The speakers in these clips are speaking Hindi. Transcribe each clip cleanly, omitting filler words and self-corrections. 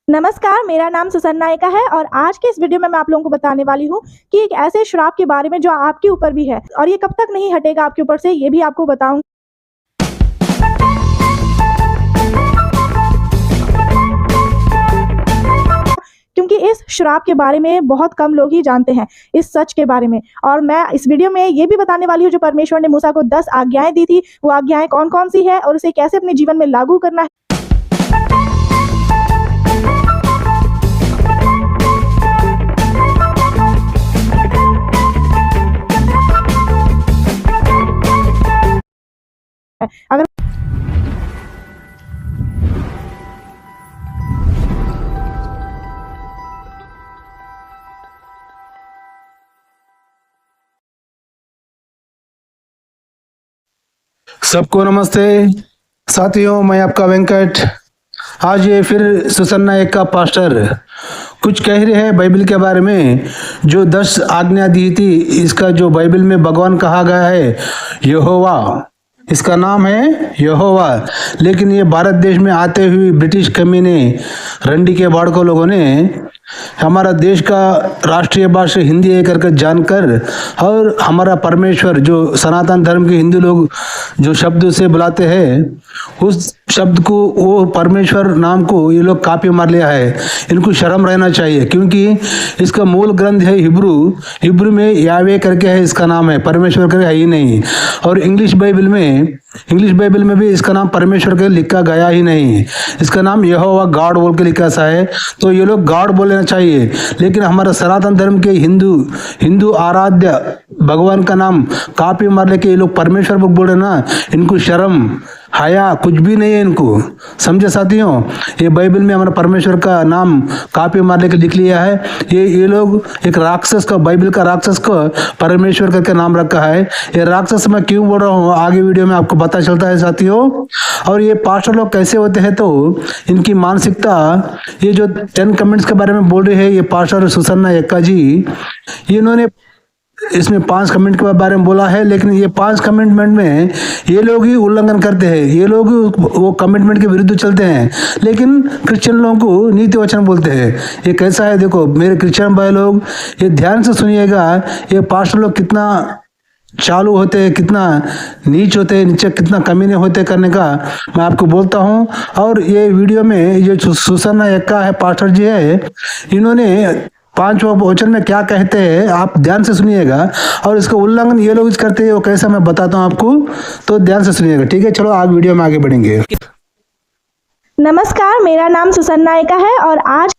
नमस्कार, मेरा नाम सुसन्ना नायका है और आज के इस वीडियो में मैं आप लोगों को बताने वाली हूँ कि एक ऐसे श्राप के बारे में जो आपके ऊपर भी है और ये कब तक नहीं हटेगा आपके ऊपर से, ये भी आपको बताऊंगी। क्योंकि इस श्राप के बारे में बहुत कम लोग ही जानते हैं, इस सच के बारे में। और मैं इस वीडियो में ये भी बताने वाली हूँ जो परमेश्वर ने मूसा को 10 आज्ञाएं दी थी, वो आज्ञाएं कौन कौन सी है और उसे कैसे अपने जीवन में लागू करना है। अगर सबको नमस्ते साथियों, मैं आपका वेंकट। आज ये फिर सुसन्ना एक का पास्टर कुछ कह रहे हैं बाइबल के बारे में। जो 10 आज्ञा दी थी, इसका जो बाइबल में भगवान कहा गया है यहोवा, इसका नाम है यहोवा। लेकिन ये भारत देश में आते हुए ब्रिटिश कमीने रंडी के बाड़कों लोगों ने हमारा देश का राष्ट्रीय भाषा हिंदी है करके जानकर और हमारा परमेश्वर जो सनातन धर्म के हिंदू लोग जो शब्द से बुलाते हैं, उस शब्द को, वो परमेश्वर नाम को ये लोग कॉपी मार लिया है। इनको शर्म रहना चाहिए, क्योंकि इसका मूल ग्रंथ है हिब्रू में यावे करके है, इसका नाम है, परमेश्वर करके है ही नहीं। और इंग्लिश बाइबल में भी इसका नाम परमेश्वर के लिखा गया ही नहीं, इसका नाम यहोवा गॉड बोल के लिखा सा है। तो ये लोग गॉड बोलना चाहिए, लेकिन हमारा सनातन धर्म के हिंदू आराध्य भगवान का नाम कॉपी मार लेके ये लोग परमेश्वर बोल रहे ना। इनको शर्म हया कुछ भी नहीं है इनको, समझे साथियों। ये बाइबल में हमारा परमेश्वर का नाम कॉपी मार लेके लिख लिया है। ये लोग एक राक्षस का, बाइबल का राक्षस को परमेश्वर करके नाम रखा है। ये राक्षस मैं क्यों बोल रहा हूँ आगे वीडियो में आपको पता चलता है साथियों। और ये पास्टर लोग कैसे होते हैं, तो इनकी मानसिकता, ये जो 10 कमेंट्स के बारे में बोल रहे हैं ये पास्टर सुसन्ना एक्का जी, इन्होंने इसमें 5 कमेंट के बारे में बोला है, लेकिन ये 5 कमिटमेंट में ये लोग ही उल्लंघन करते हैं। ये लोग वो कमिटमेंट के विरुद्ध चलते हैं, लेकिन क्रिश्चियन लोगों को नीति वचन बोलते हैं। ये कैसा है देखो मेरे क्रिश्चियन भाई लोग, ये ध्यान से सुनिएगा। ये पास्टर लोग कितना चालू होते हैं, कितना नीच होते हैं, नीचे कितना कमीने होते करने का मैं आपको बोलता हूँ। और ये वीडियो में ये सुसन्ना एक्का है, पास्टर जी है, इन्होंने 5 वचन में क्या कहते हैं आप ध्यान से सुनिएगा। और इसका उल्लंघन ये लोग करते हैं, वो कैसा मैं बताता हूँ आपको, तो ध्यान से सुनिएगा, ठीक है। चलो आगे वीडियो में आगे बढ़ेंगे। नमस्कार, मेरा नाम सुसन्ना नायका है और आज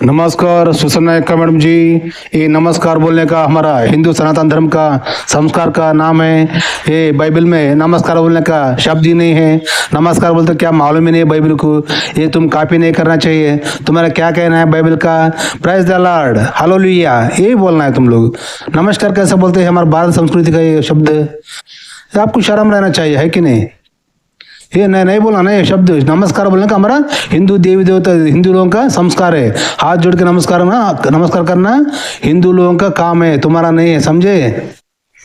नमस्कार सुसन्ना एक्का मैडम जी। ये नमस्कार बोलने का हमारा हिंदू सनातन धर्म का संस्कार का नाम है। ये बाइबल में नमस्कार बोलने का शब्द ही नहीं है। नमस्कार बोलते क्या मालूम ही नहीं है बाइबल को, ये तुम कॉपी नहीं करना चाहिए। तुम्हारा क्या कहना है बाइबल का, प्रेज द लॉर्ड, हालेलुया, यही बोलना है तुम लोग। नमस्कार कैसे बोलते हैं, हमारे भारत संस्कृति का ये शब्द है। आपको शर्म रहना चाहिए, है कि नहीं। ये नहीं बोला ना, ये शब्द नमस्कार बोलने का हमारा हिंदू देवी देवता हिंदू लोगों का संस्कार है। हाथ जोड़ के नमस्कार करना हिंदू लोगों का काम है, तुम्हारा नहीं है, समझे।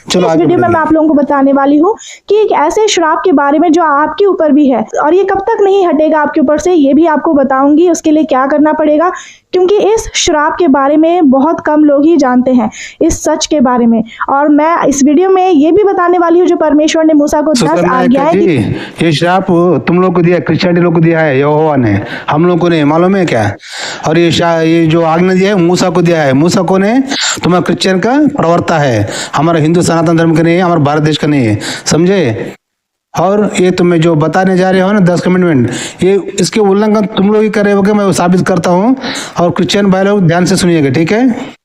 चलो इस वीडियो में मैं आप लोगों को बताने वाली हूँ कि एक ऐसे श्राप के बारे में जो आपके ऊपर भी है और ये कब तक नहीं हटेगा आपके ऊपर से, ये भी आपको बताऊंगी उसके लिए क्या करना पड़ेगा। क्योंकि इस श्राप के बारे में बहुत कम लोग ही जानते हैं, इस सच के बारे में। और मैं इस वीडियो में ये भी बताने वाली हूँ जो परमेश्वर ने मूसा को 10 आज्ञाएं दी। ये श्राप तुम लोग को दिया, क्रिश्चियनिटी लोग को दिया है यहोवा ने, हम लोग को नहीं, मालूम है क्या। और ये जो आज्ञा दिया है मूसा को दिया है। मूसा को ने तुम्हारा क्रिश्चियन का प्रवक्ता है, हमारा हिंदू सनातन धर्म का नहीं है, हमारे भारत देश का नहीं है, समझे। और ये तुम्हें जो बताने जा रहे हो ना 10 कमिटमेंट, ये इसके उल्लंघन तुम लोग ही कर रहे हो, मैं वो साबित करता हूँ। और क्रिश्चियन भाई लोग ध्यान से सुनिएगा, ठीक है।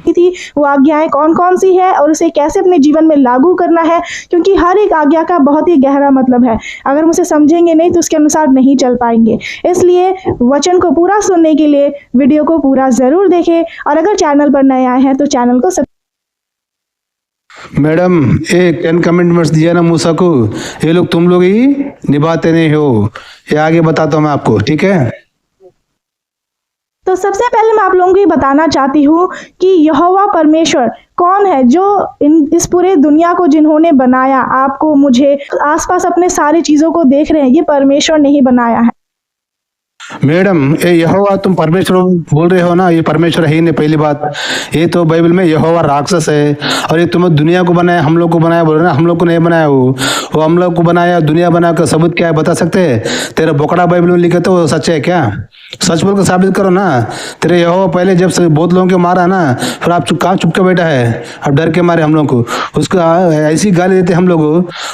थी वो आज्ञाएं कौन कौन सी है और उसे कैसे अपने जीवन में लागू करना है, क्योंकि हर एक आज्ञा का बहुत ही गहरा मतलब है। अगर हम उसे समझेंगे नहीं तो उसके अनुसार नहीं चल पाएंगे। इसलिए वचन को पूरा सुनने के लिए वीडियो को पूरा जरूर देखें। और अगर चैनल पर नए आए हैं तो चैनल को मैडम एक 10 कमिटमेंट्स दिया ना मूसा को, ये लोग तुम लोग ही निभाते नहीं हो। ये आगे बताता हूँ मैं आपको, ठीक है। तो सबसे पहले मैं आप लोगों को ये बताना चाहती हूँ कि यहोवा परमेश्वर कौन है, जो इस पूरे दुनिया को जिन्होंने बनाया, आपको, मुझे, आसपास अपने सारी चीजों को देख रहे हैं, ये परमेश्वर ने ही बनाया है। मैडम ये यहोवा तुम परमेश्वर बोल रहे हो ना, ये परमेश्वर है ही नहीं। पहली बात, ये तो बाइबल में यहोवा राक्षस है। और ये तुम दुनिया को बनाया, हम लोग को बनाया बोल रहे ना, हम लोग को नहीं बनाया। वो हम लोग को बनाया, दुनिया बना का सबूत क्या है बता सकते हैं? तेरा बोकड़ा बाइबल में लिखे तो सच है क्या? सच बोल कर साबित करो ना। तेरे यहोवा पहले जब से बहुत लोगों के मारा ना, फिर आप कहाँ चुप के बैठा है? अब डर के मारे हम लोग को उसको ऐसी गाली देते हम लोग,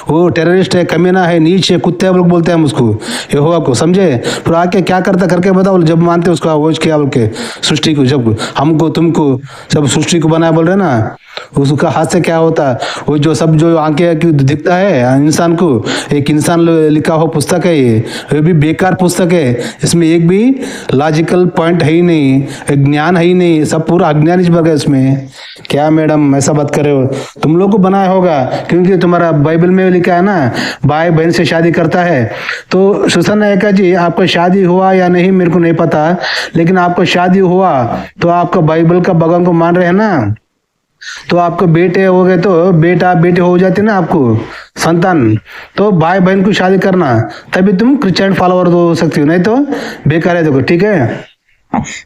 वो टेररिस्ट है, कमीना है, नीच है, कुत्ते लोग बोलते हैं हम उसको, यहोवा को, समझे? फिर आके क्या करता करके बताओ, जब मानते उसका वो क्या बोल के सृष्टि को, जब हमको तुमको सब सृष्टि को बनाया बोल रहे ना, उसका हाथ से क्या होता? वो जो सब जो आंखें दिखता है इंसान को, एक इंसान लिखा हो पुस्तक है ये भी बेकार पुस्तक है। इसमें एक भी लॉजिकल पॉइंट है ही नहीं, एक ज्ञान है ही नहीं, सब पूरा अज्ञान ही भर गया इसमें। क्या मैडम ऐसा बात कर रहे हो? तुम लोग को बनाया होगा क्योंकि तुम्हारा बाइबल में लिखा है ना, भाई बहन से शादी करता है। तो सुसन्ना एका जी, आपका शादी हुआ या नहीं मेरे को नहीं पता, लेकिन आपका शादी हुआ तो आपका बाइबल का भगवान को मान रहे हैं ना, तो आपको बेटे हो गए तो बेटा बेटे हो जाते ना, आपको संतान, तो भाई बहन को शादी करना, तभी तुम क्रिश्चियन फॉलोअर हो सकती हो, नहीं तो बेकार है। देखो ठीक है,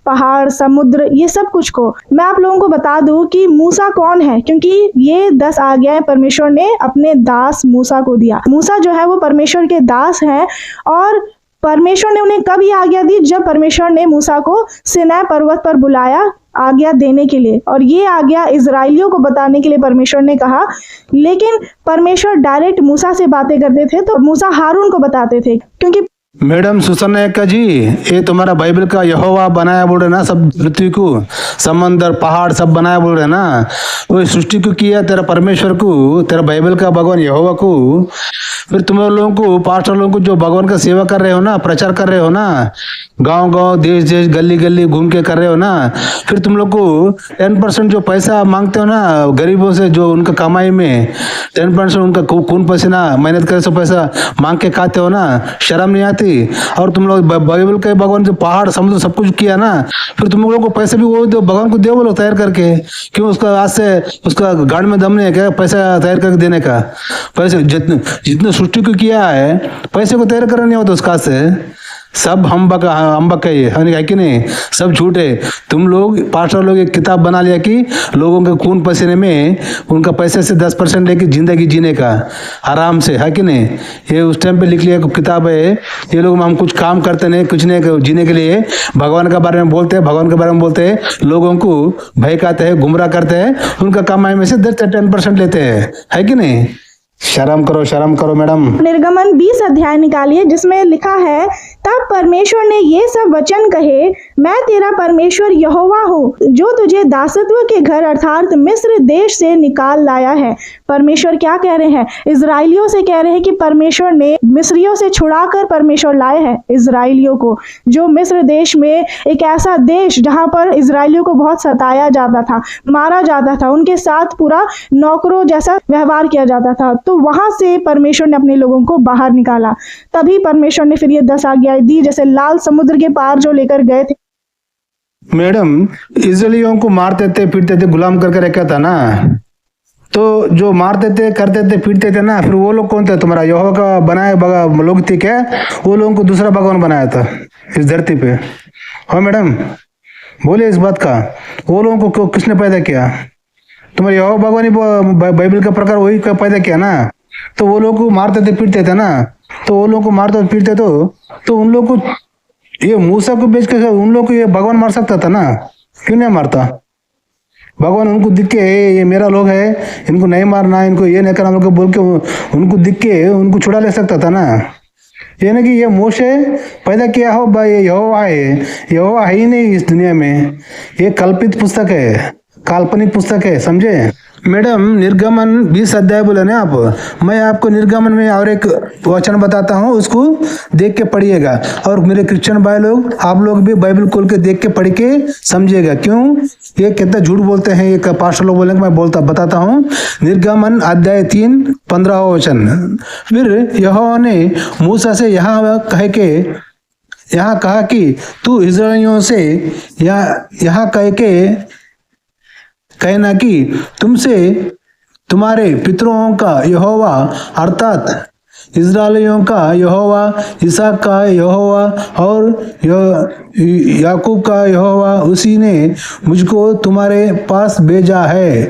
पहाड़, समुद्र, ये सब कुछ को मैं आप लोगों को बता दूं कि मूसा कौन है, क्योंकि ये 10 आज्ञाएं परमेश्वर ने अपने दास मूसा को दिया। मूसा जो है वो परमेश्वर के दास हैं, और परमेश्वर ने उन्हें कब ये आज्ञा दी? जब परमेश्वर ने मूसा को सिनै पर्वत पर बुलाया आज्ञा देने के लिए, और ये आज्ञा इजराइलियों को बताने के लिए परमेश्वर ने कहा। लेकिन परमेश्वर डायरेक्ट मूसा से बातें करते थे, तो मूसा हारून को बताते थे, क्योंकि मैडम सुसन्ना एक्का जी, ये तुम्हारा बाइबल का यहोवा बनाया बोल रहे ना, सब पृथ्वी को, समंदर पहाड़ सब बनाया बोल रहे ना, वो सृष्टि को किया तेरा परमेश्वर को, तेरा बाइबल का भगवान यहोवा को। फिर तुम लोगों को, पास्टर लोगों को जो भगवान का सेवा कर रहे हो ना, प्रचार कर रहे हो ना, गांव गांव देश देश गली गली घूम के कर रहे हो ना, फिर तुम लोग को 10% जो पैसा मांगते हो ना गरीबों से, जो उनका कमाई में 10% उनका खून पसीना मेहनत करे, सो पैसा मांग के खाते हो ना, शर्म नहीं आती? और तुम लोग बाइबल के भगवान जो पहाड़ समुद्र सब कुछ किया ना, फिर तुम लोगों को पैसे भी वो दो, भगवान को दो बोलो तैयार करके। क्यों? उसका आज से उसका गाड़ में दम नहीं है क्या पैसा तैयार करके देने का? पैसे जितने जितने सृष्टि को किया है, पैसे को तैयार करना नहीं होता उसका से। सब हम्बक है ये, है कि नहीं? सब झूठ है। तुम लोग पास्टर लोग एक किताब बना लिया कि लोगों के खून पसीने में उनका पैसे से 10% लेके जिंदगी जीने का आराम से, है कि नहीं? ये उस टाइम पे लिख लिया किताब है। ये लोग हम कुछ काम करते नहीं, कुछ नहीं, जीने के लिए भगवान के बारे में बोलते हैं, भगवान के बारे में बोलते हैं, लोगों को भयकाते हैं, गुमराह करते हैं, उनका कमाई में से 10% लेते हैं, है कि नहीं? शर्म करो मैडम। निर्गमन 20 अध्याय निकालिए, जिसमें लिखा है, तब परमेश्वर ने ये सब वचन कहे, मैं तेरा परमेश्वर यहोवा हूँ, जो तुझे दासत्व के घर अर्थात मिस्र देश से निकाल लाया है। परमेश्वर क्या कह रहे हैं? इजराइलियों से कह रहे हैं कि परमेश्वर ने मिस्रियों से छुड़ाकर परमेश्वर लाए हैं इजराइलियों को, जो मिस्र देश में, एक ऐसा देश जहां पर इजराइलियों को बहुत सताया जाता था, मारा जाता था, उनके साथ पूरा नौकरों जैसा व्यवहार किया जाता था। तो वहां से परमेश्वर ने अपने लोगों को बाहर निकाला। तभी परमेश्वर ने फिर ये 10 आज्ञाएं दी, जैसे लाल समुद्र के पार जो लेकर गए थे। मैडम इजराइलियों को मारते थे, पीटते थे, गुलाम करके रखा था ना, तो जो मारते थे, करते थे, पीटते थे ना, फिर वो लोग कौन थे? तुम्हारा यहोवा का बनाए लोग थे क्या? वो लोगों को दूसरा भगवान बनाया था इस धरती पे। हाँ मैडम बोले इस बात का, वो लोगों को किसने पैदा किया? तुम्हारे यहोवा भगवान ही बाइबल का प्रकार वही का पैदा किया ना। तो वो लोग को मारते थे, पीटते थे ना, तो वो लोग को मारते पीटते तो उन लोग को, ये मूसा को बेच के उन लोग को ये भगवान मार सकता था ना, क्यों नहीं मारता? भगवान उनको दिख के ये मेरा लोग है, इनको नहीं मारना, इनको ये नहीं करना बोल के उनको दिख के उनको छुड़ा ले सकता था ना। ये ना कि ये मोशे पैदा किया हो भाई, यहोवा है, यहोवा है ही नहीं इस दुनिया में, ये कल्पित पुस्तक है, काल्पनिक पुस्तक है, समझे? मैडम निर्गमन 20 अध्याय बोले ना आप, मैं आपको निर्गमन में और एक वचन बताता हूँ, उसको देख के पढ़िएगा। और मेरे क्रिश्चियन भाई लोग, आप लोग भी बाइबल खोल के देख के पढ़ के समझिएगा। क्यों ये कितना झूठ बोलते हैं, ये पास्टर लोग बोलेंगे, मैं बताता हूँ। निर्गमन अध्याय 3 15 वचन। फिर यहोवा ने मूसा से यहाँ कहा कि तू इस्राएलियों से यहाँ कह के कहना कि तुमसे तुम्हारे पितरों का यहोवा अर्थात इस्राएलियों का यहोवा, इसहाक का यहोवा और याकूब का यहोवा, उसी ने मुझको तुम्हारे पास भेजा है।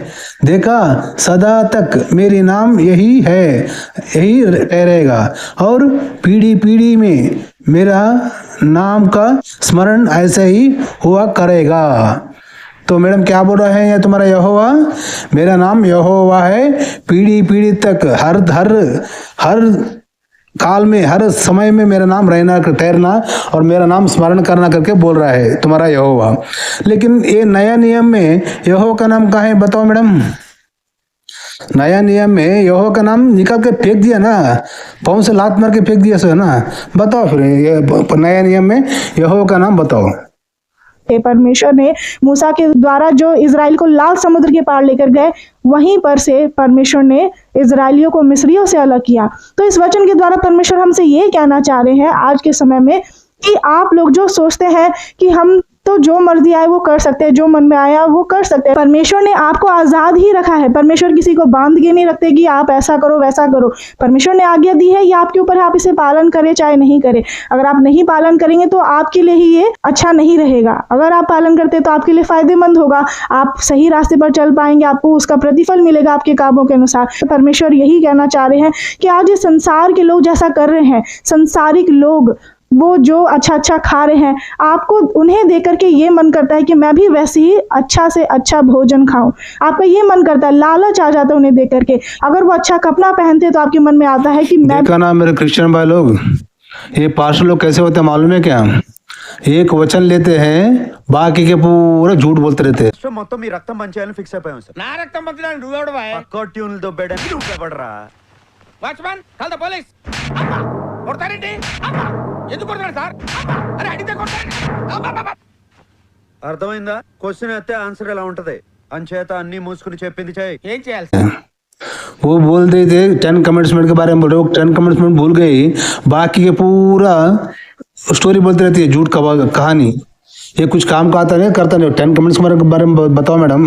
देखा, सदा तक मेरी नाम यही है, यही ठहरेगा और पीढ़ी पीढ़ी में मेरा नाम का स्मरण ऐसे ही हुआ करेगा। तो मैडम क्या बोल रहे हैं, ये तुम्हारा यहोवा, मेरा नाम यहोवा है, पीढ़ी पीढ़ी तक हर काल में, हर समय में मेरा नाम रहना, ठहरना और मेरा नाम स्मरण करना करके बोल रहा है तुम्हारा यहोवा। लेकिन ये नया नियम में यहोवा का नाम कहाँ है, बताओ मैडम। नया नियम में यहोवा का नाम निकाल के फेंक दिया ना, पाँव से लात मार के फेंक दिया, सो है ना। बताओ फिर ये नया नियम में यहोवा का नाम बताओ। परमेश्वर ने मूसा के द्वारा जो इजराइल को लाल समुद्र के पार लेकर गए, वहीं पर से परमेश्वर ने इजराइलियों को मिस्रियों से अलग किया। तो इस वचन के द्वारा परमेश्वर हमसे ये कहना चाह रहे हैं आज के समय में कि आप लोग जो सोचते हैं कि हम तो जो मर्जी आए वो कर सकते हैं, जो मन में आया वो कर सकते हैं, परमेश्वर ने आपको आजाद ही रखा है। परमेश्वर किसी को बांध के नहीं रखते कि आप ऐसा करो वैसा करो। परमेश्वर ने आज्ञा दी है, ये आपके ऊपर है, आप इसे पालन करें चाहे नहीं करें। अगर आप नहीं पालन करेंगे तो आपके लिए ही ये अच्छा नहीं रहेगा। अगर आप पालन करते तो आपके लिए फायदेमंद होगा, आप सही रास्ते पर चल पाएंगे, आपको उसका प्रतिफल मिलेगा आपके कामों के अनुसार। परमेश्वर यही कहना चाह रहे हैं कि आज इस संसार के लोग जैसा कर रहे हैं, संसारिक लोग वो जो अच्छा अच्छा खा रहे हैं, आपको उन्हें देख करके ये मन करता है कि मैं भी वैसे ही अच्छा से अच्छा भोजन खाऊं। आपका ये मन करता है, लालच आ जाता है उन्हें देख करके। अगर वो अच्छा कपड़ा पहनते तो आपके मन में आता है कि मैं। देखा ना मेरे क्रिश्चियन भाई लोग, ये पास्टर लोग कैसे होते हैं मालूम है क्या, एक वचन लेते हैं बाकी के पूरा झूठ बोलते रहते हैं। మొత్తం మీ రక్తం పంచేయాలని ఫిక్స్ అయిపోయాం సార్. నా రక్తం పంచడానికి నువ్వెవడు బాయ్? పక్క ట్యూన్లు దొబ్బేయడానికి నువ్వు ఎవడరా? Watchman call the police. అమ్మా కొడతారేంటి? అమ్మా ఎందుకు కొడతారు సార్? అరే అడిగితే కొడతారండి. అబ్బా అర్థమైందా? క్వశ్చన్ అయితే ఆన్సర్ ఎలా ఉంటది, అంచేత అన్ని మూసుకుని చెప్పింది చేయి. ఏం చేయాలి సార్? वो बोल रहे थे 10 कमिटमेंट के बारे में, बोल रहे हो 10 कमिटमेंट भूल गई, बाकी के पूरा स्टोरी बोलते रहती है, झूठ कहानी। ये कुछ काम का आता नहीं, करता नहीं। 10 कमिटमेंट्स के बारे में बताओ मैडम।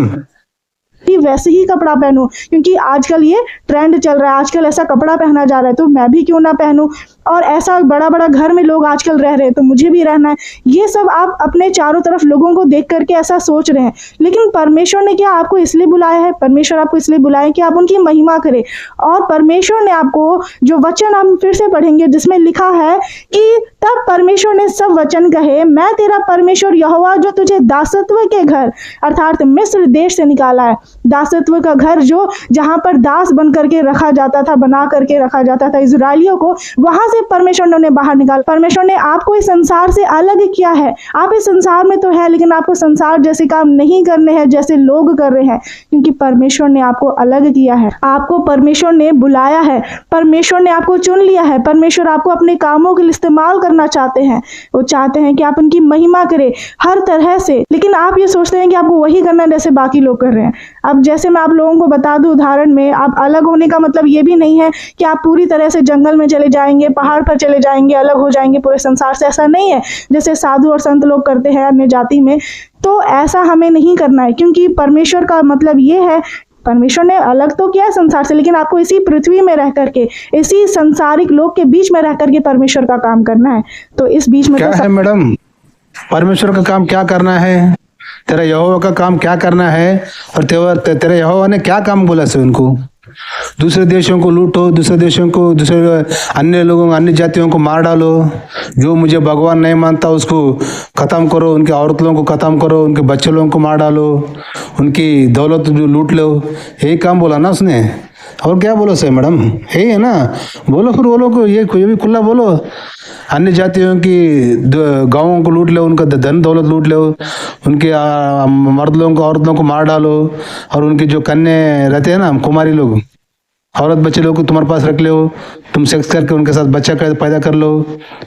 कि वैसे ही कपड़ा पहनूं, क्योंकि आजकल ये ट्रेंड चल रहा है, आजकल ऐसा कपड़ा पहना जा रहा है, तो मैं भी क्यों ना पहनूं। और ऐसा बड़ा बड़ा घर में लोग आजकल रह रहे हैं तो मुझे भी रहना है। ये सब आप अपने चारों तरफ लोगों को देख करके ऐसा सोच रहे हैं, लेकिन परमेश्वर ने क्या आपको इसलिए बुलाया है? परमेश्वर आपको इसलिए बुलाया है कि आप उनकी महिमा करें। और परमेश्वर ने आपको जो वचन हम फिर से पढ़ेंगे जिसमें लिखा है कि तब परमेश्वर ने सब वचन कहे, मैं तेरा परमेश्वर यहोवा जो तुझे दासत्व के घर अर्थात मिस्र देश से निकाला है। दासत्व का घर जो जहां पर दास बन करके रखा जाता था, बना करके रखा जाता था इजराइलियों को, वहां से परमेश्वर ने उन्हें बाहर निकाला। परमेश्वर ने आपको इस संसार से अलग किया है। आप इस संसार में तो है, लेकिन आपको संसार जैसे काम नहीं करने हैं जैसे लोग कर रहे हैं, क्योंकि परमेश्वर ने आपको अलग किया है। आपको परमेश्वर ने बुलाया है, परमेश्वर ने आपको चुन लिया है। परमेश्वर आपको अपने कामों के लिए इस्तेमाल करना चाहते हैं। वो चाहते हैं कि आप उनकी महिमा करें हर तरह से, लेकिन आप ये सोचते हैं कि आपको वही करना है जैसे बाकी लोग कर रहे हैं। अब जैसे मैं आप लोगों को बता दूं उदाहरण में, आप अलग होने का मतलब ये भी नहीं है कि आप पूरी तरह से जंगल में चले जाएंगे, पहाड़ पर चले जाएंगे, अलग हो जाएंगे पूरे संसार से। ऐसा नहीं है जैसे साधु और संत लोग करते हैं अन्य जाति में। तो ऐसा हमें नहीं करना है, क्योंकि परमेश्वर का मतलब ये है, परमेश्वर ने अलग तो किया संसार से, लेकिन आपको इसी पृथ्वी में रह करके, इसी संसारिक लोग के बीच में रह करके परमेश्वर का काम करना है। तो इस बीच में क्या है मैडम, परमेश्वर का काम क्या करना है? तेरा यहोवा का काम क्या करना है? और तेरे यहोवा ने क्या काम बोला से उनको? दूसरे देशों को लूटो, दूसरे देशों को, दूसरे अन्य लोगों, अन्य जातियों को मार डालो, जो मुझे भगवान नहीं मानता उसको खत्म करो, उनके औरत लोगों को खत्म करो, उनके बच्चे लोगों को मार डालो, उनकी दौलत जो लूट लो। यही काम बोला ना उसने। और क्या बोलो सर मैडम, यही है ना? बोलो फिर बोलो को ये भी खुला बोलो, अन्य जातियों की गाँवों को लूट लो, उनका धन दौलत लूट लो, उनके मर्द लोगों को, औरत लोगों को मार डालो, और उनके जो कन्या रहते हैं ना, कुमारी लोग, औरत बच्चे लोग को तुम्हारे पास रख लो, तुम सेक्स करके उनके साथ बच्चा पैदा कर लो।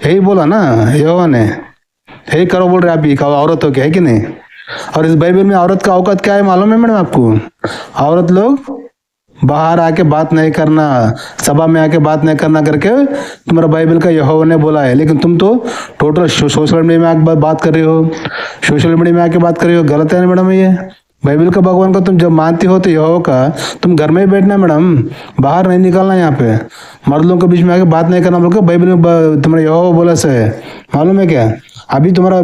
यही बोला ना यहोवा ने, यही करो बोल रहे आप ही, औरत हो क्या है कि नहीं? और इस बाइबल में औरत का औकात क्या है मालूम है मैडम आपको? औरत लोग बाहर आके बात नहीं करना, सभा में आके बात नहीं करना करके तुम्हारा बाइबल का यहोवा ने बोला है। लेकिन तुम तो टोटल सोशल मीडिया में आके बात कर रही हो, सोशल मीडिया में आके बात कर रही हो। गलत है ना मैडम ये? बाइबल का भगवान को तुम जब मानते हो तो यहोवा का तुम घर में ही बैठना मैडम, बाहर नहीं निकलना। यहाँ पे मर्दों के बीच में आके बात नहीं करना, बोलकर बाइबल में तुम्हारा यहोवा बोला से मालूम है क्या? अभी तुम्हारा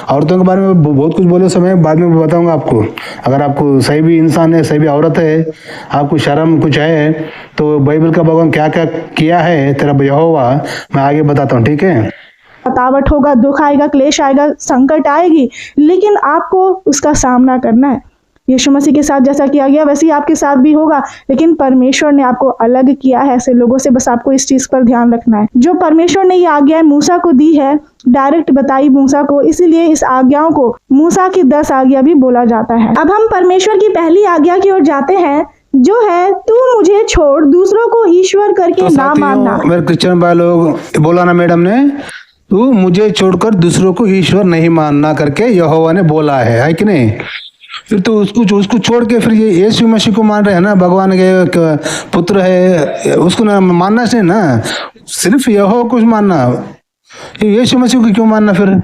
औरतों के बारे में बहुत कुछ बोले समय बाद में बताऊंगा आपको। अगर आपको सही भी इंसान है, सही भी औरत है, आपको शर्म कुछ है तो बाइबल का भगवान क्या क्या किया है तेरा यहोवा, मैं आगे बताता हूँ, ठीक है? बतावट होगा, दुख आएगा, क्लेश आएगा, संकट आएगी, लेकिन आपको उसका सामना करना है। यीशु मसीह के साथ जैसा किया गया वैसे ही आपके साथ भी होगा, लेकिन परमेश्वर ने आपको अलग किया है ऐसे लोगों से। बस आपको इस चीज पर ध्यान रखना है। जो परमेश्वर ने ये आज्ञाएं मूसा को दी है, डायरेक्ट बताई मूसा को, इसीलिए इस आज्ञाओं को मूसा की 10 आज्ञा भी बोला जाता है। अब हम परमेश्वर की पहली आज्ञा की ओर जाते हैं, जो है तू मुझे छोड़ दूसरों को ईश्वर करके तो ना मानना। मेरे क्रिश्चियन भाई लोग बोला ना मैडम ने, तू मुझे छोड़कर दूसरों को ईश्वर नहीं मानना करके यहोवा ने बोला है कि नहीं? फिर तो उसको छोड़ के फिर ये यीशु मसीह को मान रहे हैं ना, भगवान के पुत्र है, उसको ना मानना चाहिए ना, सिर्फ यहोवा को मानना। यीशु मसीह को क्यों मानना फिर?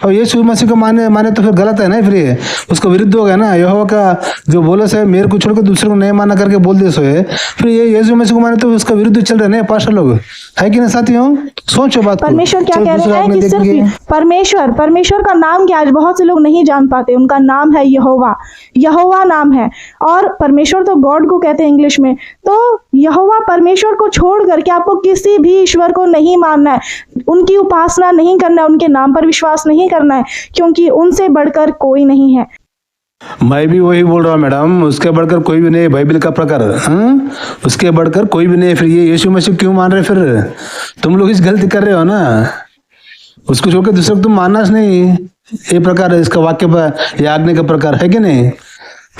और यीशु मसीह को माने तो फिर गलत है ना, फिर ये उसको विरुद्ध हो गया ना। यहोवा का जो बोले से मेरे को छोड़कर दूसरे को नहीं मानना करके बोल दे सो है, फिर ये यीशु मसीह को माने तो उसका विरुद्ध चल रहे हैं पास्टर लोग, है कि ना साथियों? सोचो बात को। परमेश्वर क्या कह रहे हैं कि सिर्फ परमेश्वर का नाम क्या आज बहुत से लोग नहीं जान पाते। उनका नाम है यहोवा, यहोवा नाम है। और परमेश्वर तो गॉड को कहते हैं इंग्लिश में। तो यहोवा परमेश्वर को छोड़ करके आपको किसी भी ईश्वर को नहीं मानना है, उनकी उपासना नहीं करना है, उनके नाम पर विश्वास नहीं करना है, क्योंकि उनसे बढ़कर कोई नहीं है। मैं भी वही बोल रहा हूँ मैडम, उसके बढ़कर कोई भी नहीं, बाइबल का प्रकार, उसके बढ़कर कोई भी नहीं। फिर ये यीशु मसीह क्यों मान रहे? फिर तुम लोग इस गलती कर रहे हो ना, उसको छोड़कर दूसरे को तुम मानना नहीं। ये प्रकार है इसका वाक्य पर, ये आज्ञा का प्रकार है कि नहीं?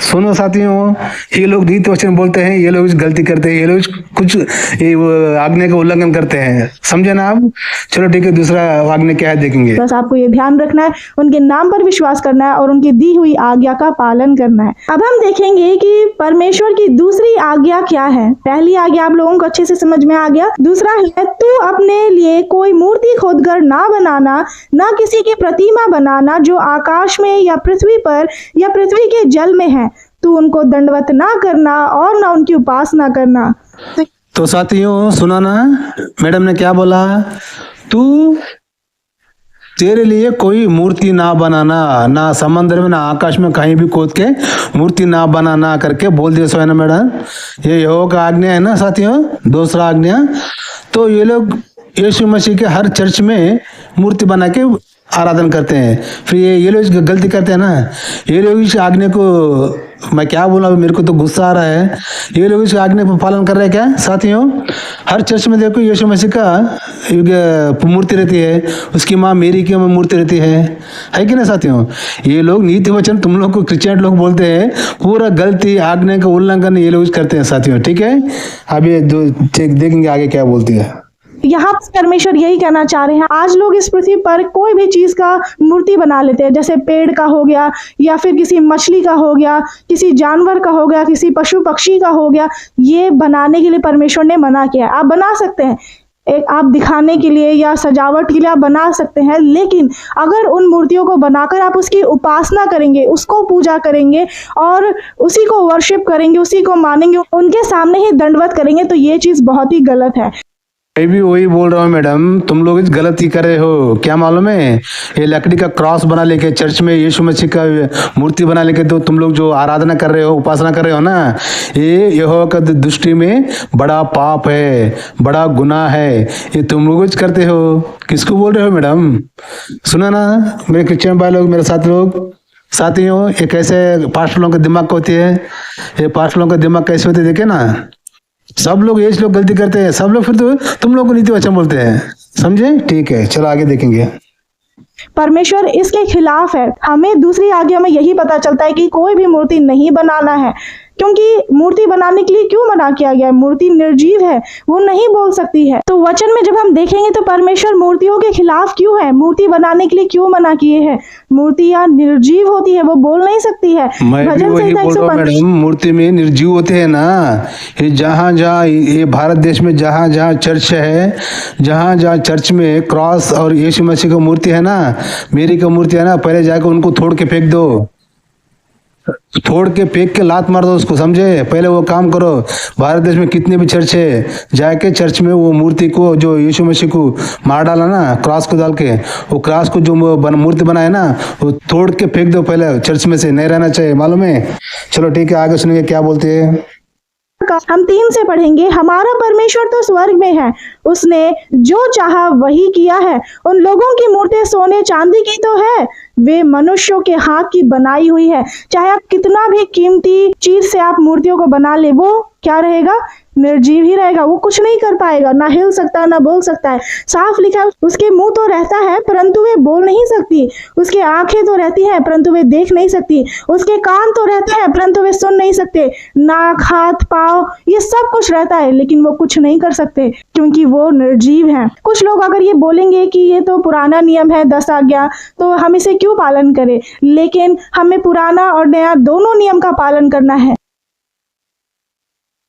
सुनो साथियों, ये लोग नीति वचन बोलते हैं, ये लोग गलती करते हैं, ये लोग कुछ ये आज्ञा का उल्लंघन करते हैं, समझे ना आप? चलो ठीक है, दूसरा आज्ञा क्या है देखेंगे। बस आपको ये ध्यान रखना है, उनके नाम पर विश्वास करना है और उनकी दी हुई आज्ञा का पालन करना है। अब हम देखेंगे कि परमेश्वर की दूसरी आज्ञा क्या है। पहली आज्ञा आप लोगों को अच्छे से समझ में आ गया। दूसरा है, तू अपने लिए कोई मूर्ति खोदकर ना बनाना, ना किसी की प्रतिमा बनाना जो आकाश में या पृथ्वी पर या पृथ्वी के जल में है। तू उनको दंडवत ना करना और ना उनकी उपासना करना। तो साथियों सुना ना, मैडम ने क्या बोला? तू तेरे लिए कोई मूर्ति ना बनाना, ना समंदर में ना आकाश में कहीं भी खोद के मूर्ति ना बनाना करके बोल दिया सो है ना मैडम। ये यहोवा का आज्ञा है ना साथियों, दूसरा आज्ञा। तो ये लोग यीशु मसीह के हर चर्च में मूर्ति बना के आराधना करते हैं। फिर ये लोग गलती करते हैं ना, ये लोग इस आज्ञा को, मैं क्या बोला, मेरे को तो गुस्सा आ रहा है। ये लोग इस आज्ञा को पालन कर रहे हैं क्या साथियों? हर चर्च में देखो यीशु मसीह का मूर्ति रहती है, उसकी माँ मेरी की मूर्ति रहती है कि ना साथियों? ये लोग नीति वचन तुम लोग को क्रिश्चियन लोग बोलते हैं, पूरा गलती आज्ञा का उल्लंघन ये लोग करते हैं साथियों, ठीक है? अभी देखेंगे आगे क्या बोलती है। यहाँ परमेश्वर यही कहना चाह रहे हैं, आज लोग इस पृथ्वी पर कोई भी चीज का मूर्ति बना लेते हैं, जैसे पेड़ का हो गया, या फिर किसी मछली का हो गया, किसी जानवर का हो गया, किसी पशु पक्षी का हो गया। ये बनाने के लिए परमेश्वर ने मना किया है। आप बना सकते हैं, एक आप दिखाने के लिए या सजावट के लिए आप बना सकते हैं, लेकिन अगर उन मूर्तियों को बनाकर आप उसकी उपासना करेंगे, उसको पूजा करेंगे और उसी को वर्शिप करेंगे, उसी को मानेंगे, उनके सामने ही दंडवत करेंगे, तो ये चीज बहुत ही गलत है। मैं भी वही बोल रहा हूँ मैडम, तुम लोग इस गलती कर रहे हो। क्या मालूम है, ये लकड़ी का क्रॉस बना लेके चर्च में यीशु मसीह का मूर्ति बना लेके तो तुम लोग जो आराधना कर रहे हो, उपासना कर रहे हो ना, ये यहोवा का दृष्टि में बड़ा पाप है, बड़ा गुनाह है। ये तुम लोग करते हो। किसको बोल रहे हो मैडम? सुना ना मेरे क्रिश्चियन भाई लोग, मेरे साथ लोग, साथियों, ये कैसे पास्टरों का दिमाग होती है, ये पास्टरों का दिमाग कैसे होते देखे ना। सब लोग ये लोग गलती करते हैं, सब लोग फिर तो तुम लोग को नीति वचन बोलते हैं, समझे? ठीक है, चलो आगे देखेंगे। परमेश्वर इसके खिलाफ है। हमें दूसरी आज्ञा में यही पता चलता है कि कोई भी मूर्ति नहीं बनाना है, क्योंकि मूर्ति बनाने के लिए क्यों मना किया गया है? मूर्ति निर्जीव है, वो नहीं बोल सकती है। तो वचन में जब हम देखेंगे तो परमेश्वर मूर्तियों के खिलाफ क्यों है, मूर्ति बनाने के लिए क्यों मना किए हैं? मूर्तियां निर्जीव होती है, वो बोल नहीं सकती है। मैं भी वही बोल रहा हूँ मैडम, मूर्ति में निर्जीव होते हैं ना। ये जहाँ जहाँ ये भारत देश में जहाँ जहाँ चर्च है, जहाँ जहाँ चर्च में क्रॉस और यीशु मसीह का मूर्ति है ना, मेरी का मूर्ति है ना, पहले जाकर उनको तोड़ के फेंक दो, तोड़ के फेंक के लात मार दो उसको, समझे? पहले वो काम करो। भारत देश में कितने भी चर्च है, जाके चर्च में वो मूर्ति को, जो यीशु मसीह को मार डाला ना क्रॉस को डाल के, वो क्रॉस को जो मूर्ति बनाया ना, वो तोड़ के फेंक दो पहले चर्च में से, नहीं रहना चाहिए, मालूम है? चलो ठीक है, आगे सुनिए क्या बोलते हैं। हम 3 से पढ़ेंगे। हमारा परमेश्वर तो स्वर्ग में है, उसने जो चाहा वही किया है। उन लोगों की मूर्तें सोने चांदी की तो है, वे मनुष्यों के हाथ की बनाई हुई है। चाहे आप कितना भी कीमती चीज से आप मूर्तियों को बना ले, वो क्या रहेगा? निर्जीव ही रहेगा। वो कुछ नहीं कर पाएगा, ना हिल सकता, ना बोल सकता है। साफ लिखा है, उसके मुंह तो रहता है परंतु वे बोल नहीं सकती, उसके आंखें तो रहती है परंतु वे देख नहीं सकती, उसके कान तो रहते हैं परंतु वे सुन नहीं सकते, नाक, हाथ, पाँव, ये सब कुछ रहता है लेकिन वो कुछ नहीं कर सकते क्योंकि वो निर्जीव हैं। कुछ लोग अगर ये बोलेंगे कि ये तो पुराना नियम है 10 आज्ञा, तो हम इसे क्यों पालन करें? लेकिन हमें पुराना और नया दोनों नियम का पालन करना है।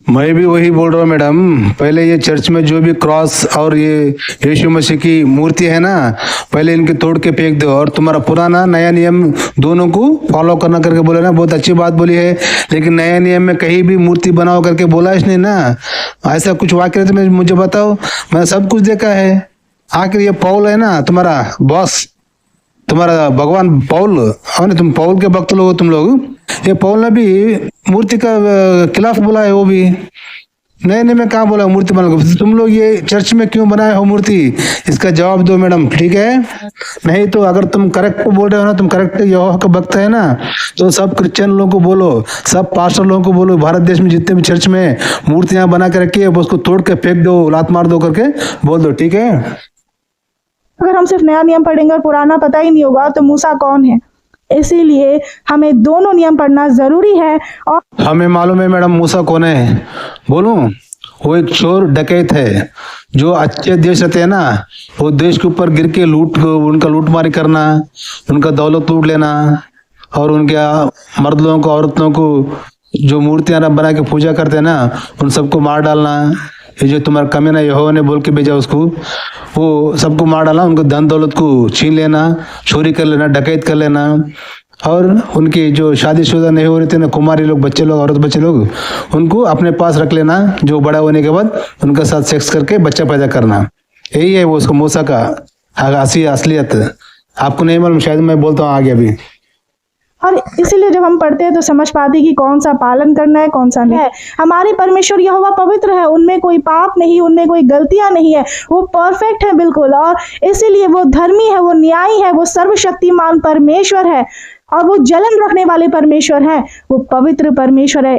मैं भी वही बोल रहा हूँ मैडम। पहले ये चर्च में जो भी क्रॉस और ये यीशु मसीह की मूर्ति है ना, पहले इनके तोड़ के फेंक दो, और तुम्हारा पुराना नया नियम दोनों को फॉलो करना करके बोले ना, बहुत अच्छी बात बोली है। लेकिन नया नियम में कहीं भी मूर्ति बनाओ करके बोला इसने ना, ऐसा कुछ वाक्य तो मुझे बताओ, मैं सब कुछ देखा है। आखिर ये पौल है ना तुम्हारा बॉस, तुम्हारा भगवान पौल, और तुम पौल के भक्त लोग हो तुम लोग। ये पौल ने भी मूर्ति का खिलाफ बोला है, वो भी नए नए में कहाँ बोला मूर्ति बना। तुम लोग ये चर्च में क्यों बनाए हो मूर्ति? इसका जवाब दो मैडम, ठीक है? नहीं तो अगर तुम करेक्ट बोल रहे हो ना, तुम करेक्ट यहोवा का भक्त है ना, तो सब क्रिश्चियन लोगों को बोलो, सब पास्टर लोगों को बोलो, भारत देश में जितने भी चर्च में मूर्तियां बना के रखी है उसको तोड़ के फेंक दो, लात मार दो करके बोल दो, ठीक है? अगर हम सिर्फ नया नियम पढ़ेंगे और पुराना पता ही नहीं होगा तो मूसा कौन है? इसीलिए हमें दोनों नियम पढ़ना जरूरी है। और हमें मालूम है मैडम मूसा कौन है, बोलूं? वो एक चोर डकैत है, जो अच्छे देश रहते हैं ना, वो देश के ऊपर गिर के उनका लूटमारी करना, उनका दौलत लूट लेना, और उनके मर्द लोगों को, औरतों को जो मूर्तियां बना के पूजा करते हैं ना, उन सबको मार डालना। ये जो तुम्हारा कमीना यहोवा ने बोल के भेजा उसको, वो सबको मार डालना, उनको धन दौलत को छीन लेना, चोरी कर लेना, डकैत कर लेना, और उनकी जो शादीशुदा नहीं हो रहे थे ना, कुमारी लोग, बच्चे लोग, औरत बच्चे लोग, उनको अपने पास रख लेना, जो बड़ा होने के बाद उनके साथ सेक्स करके बच्चा पैदा करना। यही है वो उसको मूसा का असलियत। आपको नहीं मालूम, शायद मैं बोलता हूँ आगे अभी। और इसीलिए जब हम पढ़ते हैं तो समझ पाते हैं कि कौन सा पालन करना है, कौन सा नहीं है। हमारे परमेश्वर यहोवा पवित्र है, उनमें कोई पाप नहीं, उनमें कोई गलतियां नहीं है, वो परफेक्ट है बिल्कुल, और इसीलिए वो धर्मी है, वो न्यायी है, वो सर्वशक्तिमान परमेश्वर है, और वो जलन रखने वाले परमेश्वर है, वो पवित्र परमेश्वर है।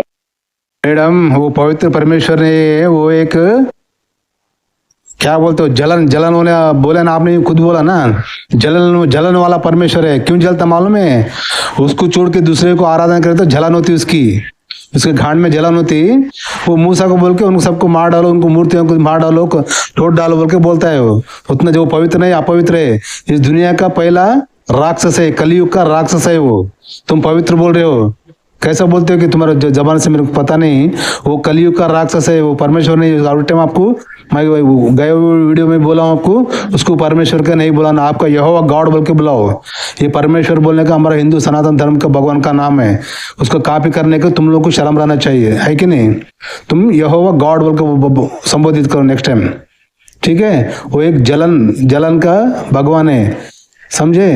मैडम वो पवित्र परमेश्वर ने, वो एक क्या बोलते हो, जलन होने बोले ना, आपने खुद बोला ना, जलन वाला परमेश्वर है। क्यों जलता मालूम है? उसको छोड़ के दूसरे को आराधना करे तो जलन होती उसके घाट में जलन होती। वो मूसा को बोल के उनको सबको मार डालो, उनको मूर्तियों को मार डालो, तोड़ डालो बोल के बोलता है वो। उतना जो पवित्र नहीं, अपवित्र है, इस दुनिया का पहला राक्षस है, कलयुग का राक्षस है वो। तुम पवित्र बोल रहे हो, कैसा बोलते हो कि तुम्हारा जबान से मेरे को पता नहीं, वो कलयुग का राक्षस है, वो परमेश्वर नहीं। टाइम आपको मैं गए हुए वीडियो में बोला हूँ आपको, उसको परमेश्वर का नहीं बुलाना, आपका यहोवा गॉड बोल के बुलाओ। ये परमेश्वर बोलने का हमारा हिंदू सनातन धर्म का भगवान का नाम है, उसको कॉपी करने का तुम लोग को शर्म रहना चाहिए, है कि नहीं? तुम यहोवा गॉड बोल के संबोधित करो नेक्स्ट टाइम, ठीक है? वो एक जलन का भगवान है, समझे?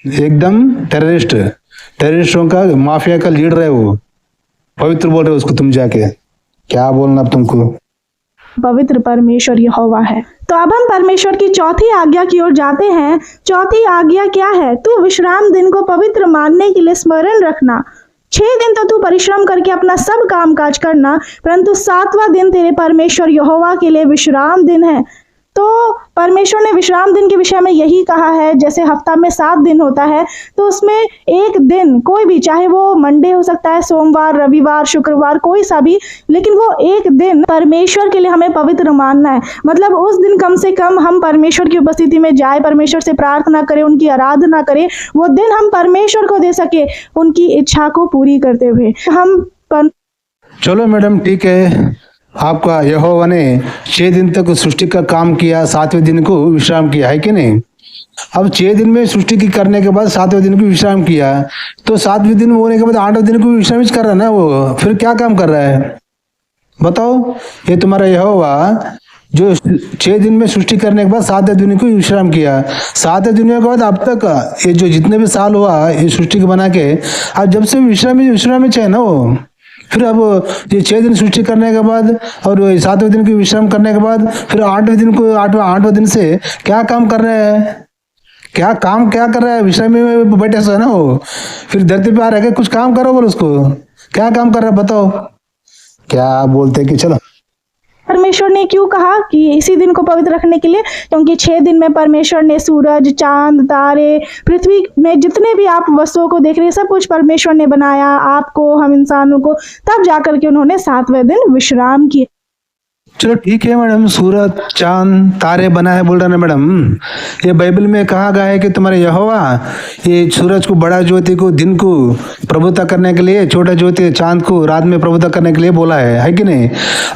एकदम टेररिस्टों का, माफिया का लीडर है वो। पवित्र बोल रहे हो उसको, तुम जाके क्या बोलना अब तुमको? पवित्र परमेश्वर यहोवा है। तो अब हम परमेश्वर की चौथी आज्ञा की ओर जाते हैं। चौथी आज्ञा क्या है? तू विश्राम दिन को पवित्र मानने के लिए स्मरण रखना। 6 दिन तो तू परिश्रम करके अपना सब काम काज करना, परंतु 7वां दिन तेरे परमेश्वर यहोवा के लिए विश्राम दिन है। तो परमेश्वर ने विश्राम दिन के विषय में यही कहा है, जैसे हफ्ता में 7 दिन होता है, तो उसमें एक दिन कोई भी, चाहे वो मंडे हो सकता है, सोमवार, रविवार, शुक्रवार, कोई सा भी, लेकिन वो एक दिन परमेश्वर के लिए हमें पवित्र मानना है। मतलब उस दिन कम से कम हम परमेश्वर की उपस्थिति में जाए, परमेश्वर से प्रार्थना करें, उनकी आराधना करें, वो दिन हम परमेश्वर को दे सके, उनकी इच्छा को पूरी करते हुए चलो मैडम ठीक है, आपका यहोवा ने 6 दिन तक सृष्टि का काम किया, 7वें दिन को विश्राम किया, है कि नहीं? अब 6 दिन में सृष्टि की करने के बाद 7वें दिन को विश्राम किया, तो 7वें दिन होने के बाद 8वें दिन को विश्राम कर रहा है ना, वो फिर क्या काम कर रहा है बताओ। ये तुम्हारा यहोवा जो 6 दिन में सृष्टि करने के बाद 7वें दिन को विश्राम किया, 7वें दिन के बाद अब तक ये जो जितने भी साल हुआ ये सृष्टि को बना के, अब जब से विश्राम में है ना वो, फिर अब ये 6 दिन सृष्टि करने के बाद और 7वें दिन की विश्राम करने के बाद फिर 8वें दिन को 8वें दिन से क्या काम कर रहे हैं, क्या कर रहा है, विश्राम में बैठे सो है ना वो, फिर धरती पे आ रहा है कुछ काम करो बोल उसको, क्या काम कर रहा है बताओ। क्या बोलते कि चलो परमेश्वर ने क्यों कहा कि इसी दिन को पवित्र रखने के लिए, क्योंकि 6 दिन में परमेश्वर ने सूरज, चांद, तारे, पृथ्वी में जितने भी आप वस्तुओं को देख रहे हैं सब कुछ परमेश्वर ने बनाया, आपको, हम इंसानों को, तब जाकर के उन्होंने 7वें दिन विश्राम किया। चलो ठीक है मैडम, सूरज, चांद, तारे बना है बोल रहे ना मैडम, ये बाइबल में कहा गया है कि तुम्हारे यहोवा ये सूरज को, बड़ा ज्योति को दिन को प्रभुता करने के लिए, छोटा ज्योति चांद को रात में प्रभुता करने के लिए बोला है कि नहीं।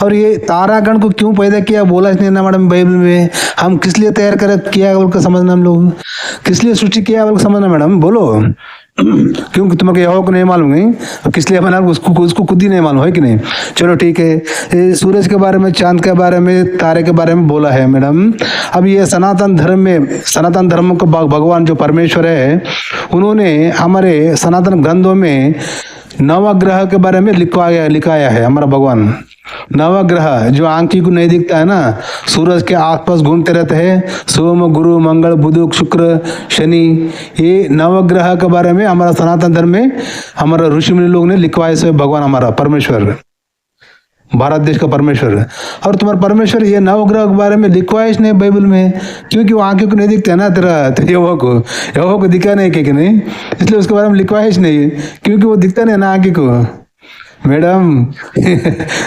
और ये तारागण को क्यों पैदा किया बोला इसने ना मैडम बाइबल में, हम किस लिए तैयार कर किया बोल कर समझना, हम लोग किस लिए सृष्टि किया बोल समझना मैडम बोलो। क्योंकि तुम्हें यहोवा को नहीं मालूम, नहीं किस लिए बना उसको खुद ही नहीं मालूम है कि नहीं। चलो ठीक है, ये सूरज के बारे में, चांद के बारे में, तारे के बारे में बोला है मैडम। अब ये सनातन धर्म को भगवान जो परमेश्वर है उन्होंने हमारे सनातन ग्रंथों में नवग्रह के बारे में लिखाया है हमारा भगवान। नवग्रह जो आंखी को नहीं दिखता है ना, सूरज के आसपास घूमते रहते हैं, सोम, गुरु, मंगल, बुध, शुक्र, शनि, ये नवग्रह के बारे में हमारा सनातन धर्म में हमारा ऋषि मुनि लोग ने लिखवाए से भगवान हमारा परमेश्वर, भारत देश का परमेश्वर। और तुम्हारा परमेश्वर ये नवग्रह के बारे में लिखवाए इसने बाइबल में, क्योंकि वो आंखों को नहीं दिखता है ना तेरा, तो यहोवा को दिखा नहीं कि नहीं, इसलिए उसके बारे में लिखवाए नहीं, क्योंकि वो दिखता नहीं ना आंखी को मैडम।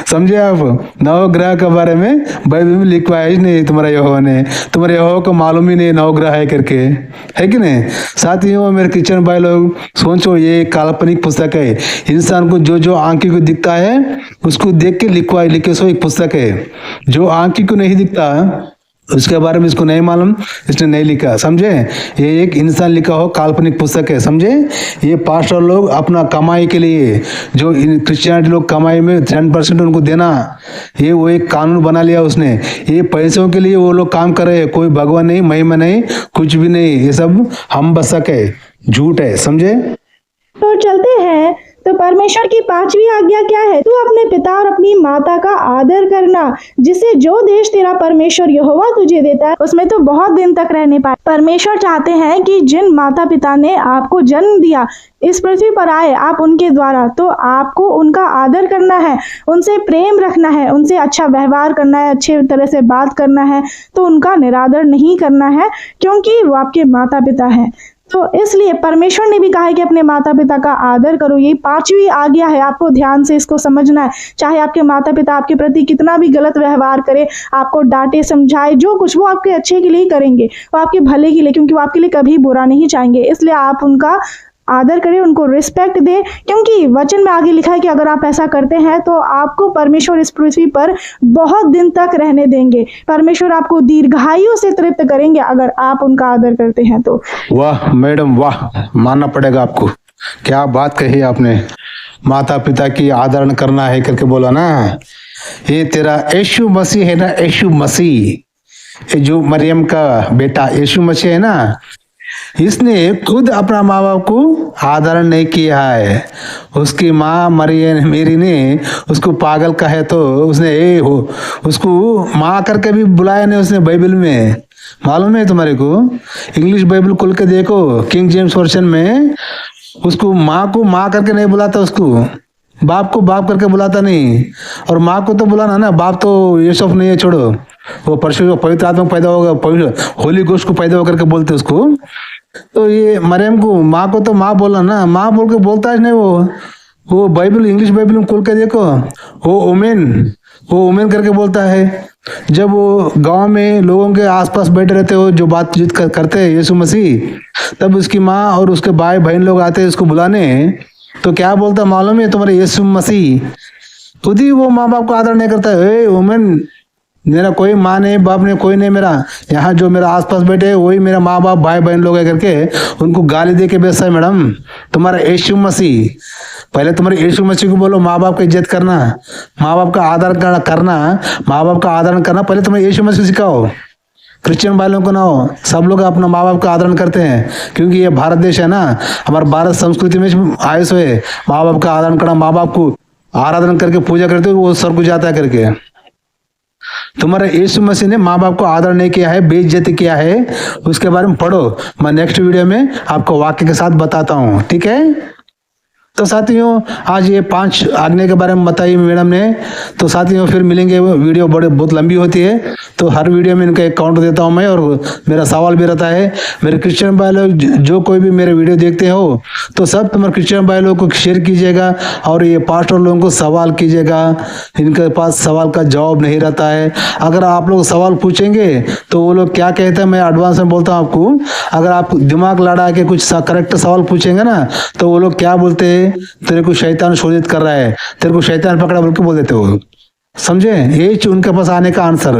समझे आप, नवग्रह के बारे में बाइबल में लिखवाया ही नहीं तुम्हारा यहोवा ने, तुम्हारे यहोवा को मालूम ही नहीं नवग्रह है करके, है कि नहीं। साथियों मेरे क्रिश्चियन भाई लोग सोचो, ये काल्पनिक पुस्तक है, इंसान को जो आंखी को दिखता है उसको देख के लिखे सो एक पुस्तक है। जो आंखी को नहीं दिखता उसके बारे में इसको नहीं मालूम, इसने नहीं लिखा, समझे। ये एक इंसान लिखा हो काल्पनिक पुस्तक है, समझे। ये पास्टर लोग अपना कमाई के लिए, जो क्रिश्चियनिटी लोग कमाई में 10% उनको देना, ये वो एक कानून बना लिया उसने, ये पैसों के लिए वो लोग काम कर रहे हैं, कोई भगवान नहीं, महिमा नहीं, कुछ भी नहीं, ये सब हम बसक है, झूठ है, समझे। तो चलते हैं, तो परमेश्वर की 5वीं आज्ञा क्या है? तू अपने पिता और अपनी माता का आदर करना, जिससे जो देश तेरा परमेश्वर यहोवा तुझे देता है उसमें तो बहुत दिन तक रहने पाए। परमेश्वर चाहते हैं कि जिन माता पिता ने आपको जन्म दिया, इस पृथ्वी पर आए आप उनके द्वारा, तो आपको उनका आदर करना है, उनसे प्रेम रखना है, उनसे अच्छा व्यवहार करना है, अच्छे तरह से बात करना है, तो उनका निरादर नहीं करना है, क्योंकि वो आपके माता पिता हैं। तो इसलिए परमेश्वर ने भी कहा है कि अपने माता पिता का आदर करो। ये 5वीं आज्ञा है, आपको ध्यान से इसको समझना है। चाहे आपके माता पिता आपके प्रति कितना भी गलत व्यवहार करे, आपको डांटे, समझाए, जो कुछ, वो आपके अच्छे के लिए ही करेंगे, वो आपके भले के लिए, क्योंकि वो आपके लिए कभी बुरा नहीं चाहेंगे। इसलिए आप उनका आदर करें, उनको रिस्पेक्ट दें, क्योंकि वचन में आगे लिखा है कि अगर आप ऐसा करते हैं तो आपको परमेश्वर इस पृथ्वी पर बहुत दिन तक रहने देंगे। परमेश्वर आपको दीर्घायु से तृप्त करेंगे अगर आप उनका आदर करते हैं तो। वाह मैडम वाह, मानना पड़ेगा आपको, क्या बात कही आपने। माता पिता की आदरण करना है करके बोला ना, ये तेरा यीशु मसीह है ना, यीशु मसीह, जो मरियम का बेटा यीशु मसीह है ना, इसने खुद अपना माँ बाप को आदरण नहीं किया है। उसकी माँ मरियम मेरी ने उसको पागल कहे तो उसने उसको माँ करके भी बुलाया नहीं उसने बाइबल में, मालूम है तुम्हारे को। इंग्लिश बाइबल खोल के देखो, किंग जेम्स वर्जन में उसको माँ को माँ करके नहीं बुलाता, उसको बाप को बाप करके बुलाता नहीं। और माँ को तो बुलाना ना, बाप तो यूसुफ नहीं है, छोड़ो, वो परशु पवित्र आत्मा पैदा होगा, होली गोश्त को पैदा होकर के बोलते उसको। तो ये मरियम को माँ को तो माँ बोला ना, माँ बोल के बोलता है नहीं वो बाइबल, इंग्लिश बाइबल में खोल के देखो, वो वुमेन करके बोलता है। जब वो गांव में लोगों के आसपास बैठे रहते हो, जो बातचीत करते हैं यीशु मसीह, तब उसकी माँ और उसके भाई बहन लोग आते हैं उसको बुलाने, तो क्या बोलता मालूम है तुम्हारे यीशु मसीह खुद ही वो माँ बाप को आदर नहीं करता है। वुमेन मेरा कोई माँ नहीं, बाप नहीं, कोई नहीं मेरा। यहाँ जो मेरा आसपास बैठे वही मेरा माँ बाप भाई बहन लोग है करके उनको गाली दे के बेचता है। मैडम तुम्हारा यीशु मसीह, पहले तुम्हारे यीशु मसीह को बोलो माँ बाप की इज्जत करना, माँ बाप का आदर करना, माँ बाप का आदरण करना पहले तुम्हें यीशु मसीह सिखाओ। क्रिश्चियन वालों को ना हो, सब लोग अपना माँ बाप का आदरण करते हैं क्योंकि ये भारत देश है ना, हमारे भारत संस्कृति में आए सो है माँ बाप का आदरण करना, माँ बाप को आराधना करके पूजा करते हो वो सर को जाता है करके। तुम्हारे यीशु मसीह ने माँ बाप को आदर नहीं किया है, बेइज्जती किया है, उसके बारे में पढ़ो। मैं नेक्स्ट वीडियो में आपको वाक्य के साथ बताता हूँ, ठीक है। तो साथियों आज ये 5 आज्ञा के बारे में बताई मैडम ने। तो साथियों फिर मिलेंगे, वीडियो बहुत लंबी होती है तो हर वीडियो में इनका एक काउंट देता हूँ मैं, और मेरा सवाल भी रहता है। मेरे क्रिश्चियन भाई लोग जो कोई भी मेरे वीडियो देखते हो तो सब तुम्हारे क्रिश्चियन भाई लोग को शेयर कीजिएगा और ये पास्टर लोगों को सवाल कीजिएगा, इनके पास सवाल का जवाब नहीं रहता है। अगर आप लोग सवाल पूछेंगे तो वो लोग क्या कहते हैं, मैं एडवांस में बोलता हूँ आपको, अगर आप दिमाग लड़ा के कुछ करेक्ट सवाल पूछेंगे ना तो वो लोग क्या बोलते हैं, तेरे को शैतान शोधित कर रहा है, तेरे को शैतान पकड़ा बोल के बोल देते हो। समझे, यही उनके पास आने का आंसर,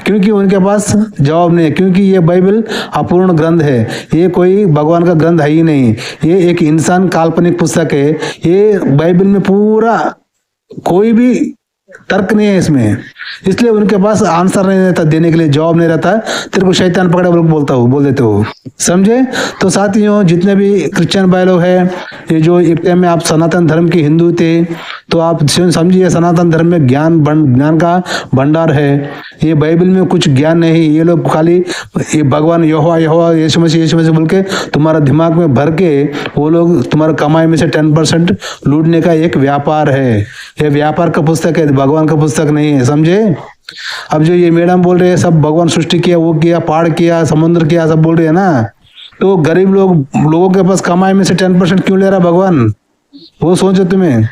क्योंकि उनके पास जवाब नहीं है, क्योंकि ये बाइबल अपूर्ण ग्रंथ है, ये कोई भगवान का ग्रंथ है ही नहीं, ये एक इंसान काल्पनिक पुस्तक है। ये बाइबल में पूरा कोई भी तर्क नहीं है इसमें, इसलिए उनके पास आंसर नहीं रहता, देने के लिए जवाब नहीं रहता। तेरे को शैतान पकड़ा बोल देते हो। समझे। तो साथियों जितने भी क्रिश्चियन भाई लोग हैं, ये जो एक टाइम में आप सनातन धर्म के हिंदू थे तो आप समझिए सनातन धर्म में ज्ञान का भंडार है। ये बाइबल में कुछ ज्ञान नहीं, ये लोग खाली ये भगवान यहोवा यीशु मसीह बोल के तुम्हारा दिमाग में भर के वो लोग तुम्हारा कमाई में से 10% लूटने का एक व्यापार है। ये व्यापार का पुस्तक है, भगवान का पुस्तक नहीं है। समझे। अब जो ये मैडम बोल रहे हैं सब भगवान सृष्टि किया, वो किया, पहाड़ किया, समुद्र किया, सब बोल रहे हैं ना, तो गरीब लोगों के पास कमाई में से 10% क्यों ले रहा भगवान, वो सोचो तुम्हें।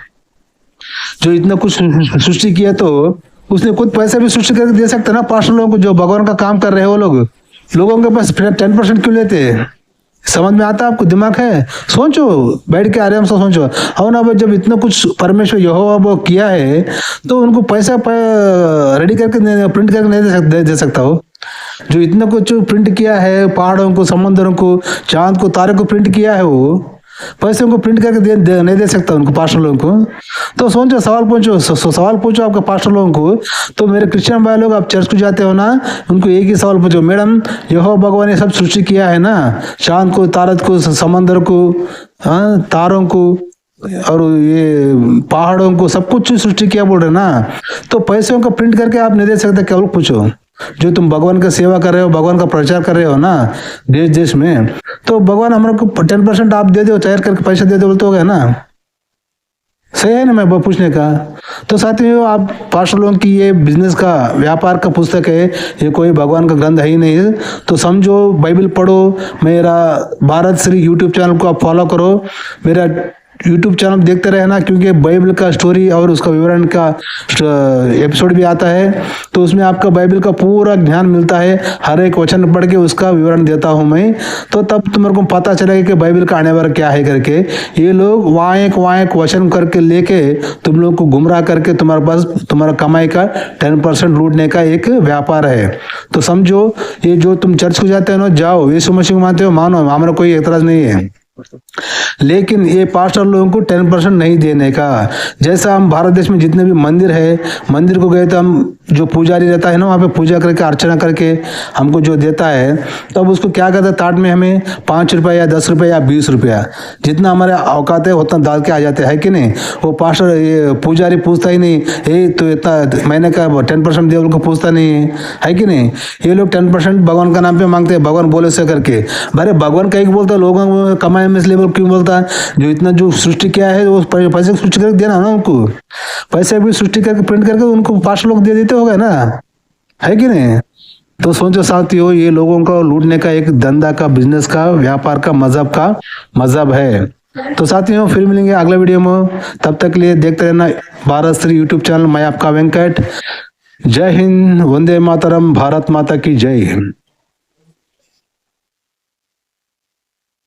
जो इतना कुछ सृष्टि किया तो उसने कुछ पैसे भी सृष्टि करके दे सकता ना पास्टर लोगों को, जो भगवान का काम कर रहे हैं वो लोगों के पास 10% क्यों लेते हैं। समझ में आता है आपको, दिमाग है, सोचो, बैठ के आराम से सोचो। और ना जब इतना कुछ परमेश्वर यहोवा वो किया है तो उनको पैसा रेडी करके प्रिंट करके नहीं दे सकता हो। जो इतना कुछ प्रिंट किया है, पहाड़ों को, समुद्रों को, चांद को, तारे को प्रिंट किया है, वो पैसे उनको प्रिंट करके नहीं दे सकता उनको पास्टर लोगों को। तो सोचो, सवाल पूछो आपके पास्टर लोगों को। तो मेरे क्रिश्चियन भाई लोग आप चर्च को जाते हो ना, उनको एक ही सवाल पूछो, मैडम यहोवा भगवान ने सब सृष्टि किया है ना, चांद को, तारत को, समंदर को, तारों को और ये पहाड़ों को, सब कुछ सृष्टि किया बोल रहे ना, तो पैसों को प्रिंट करके आप नहीं दे सकते। क्या लोग पूछो, जो तुम भगवान का सेवा कर रहे हो, भगवान का प्रचार कर रहे हो ना देश देश में, तो भगवान हमारे को 10% आप दे दो, तैयार करके पैसा दे दो बोलते हो गया ना। सही है ना मैं पूछने का। तो साथियों आप पास्टर लोगों की ये बिजनेस का, व्यापार का पुस्तक है, ये कोई भगवान का ग्रंथ है ही नहीं। तो समझो, बाइबल पढ़ो, मेरा भारत श्री यूट्यूब चैनल को आप फॉलो करो, मेरा यूट्यूब चैनल देखते रहना, क्योंकि बाइबल का स्टोरी और उसका विवरण का एपिसोड भी आता है, तो उसमें आपका बाइबल का पूरा ज्ञान मिलता है। हर एक वचन पढ़ के उसका विवरण देता हूं मैं, तो तब तुम्हारे को पता चलेगा कि बाइबल का आने वाला क्या है करके। ये लोग वहाँ एक वचन करके लेके तुम लोग को गुमराह करके तुम्हारे पास तुम्हारा कमाई का 10% लूटने का एक व्यापार है। तो समझो, ये जो तुम चर्च को जाते हो ना, जाओ, यीशु मसीह को मानते हो, मानो, हमारा कोई एतराज नहीं है, लेकिन ये पास्टर लोगों को 10% नहीं देने का। जैसा हम भारत देश में जितने भी मंदिर है, मंदिर को गए तो हम जो पुजारी रहता है ना, वहाँ पे पूजा करके, अर्चना करके हमको जो देता है, तब उसको क्या कहता है, ताट में हमें 5 रुपया या 10 रुपया या 20 रुपया, जितना हमारे औकात है उतना डाल के आ जाते हैं कि नहीं। वो पास्टर, ये पुजारी पूछता ही नहीं, ये तो इतना महीने का 10% दे, उनको पूछता नहीं है कि नहीं। ये लोग 10% भगवान का नाम पे मांगते हैं, भगवान बोले से करके। भाई भगवान कहीं बोलता है, लोगों कमाई में इसलिए क्यों बोलता है, जो इतना जो सृष्टि किया है वो पैसे सृष्टि करके देना ना, उनको पैसे भी सृष्टि करके प्रिंट करके उनको पास्टर लोग दे देते हो गए ना, है कि नहीं। तो सोचो साथियों, ये लोगों को लूटने का एक धंधा का, बिजनेस का, व्यापार का मजहब है। तो साथियों फिर मिलेंगे अगले वीडियो में, तब तक के लिए देखते रहना भारत श्री यूट्यूब चैनल। मैं आपका वेंकट। जय हिंद, वंदे मातरम, भारत माता की जय।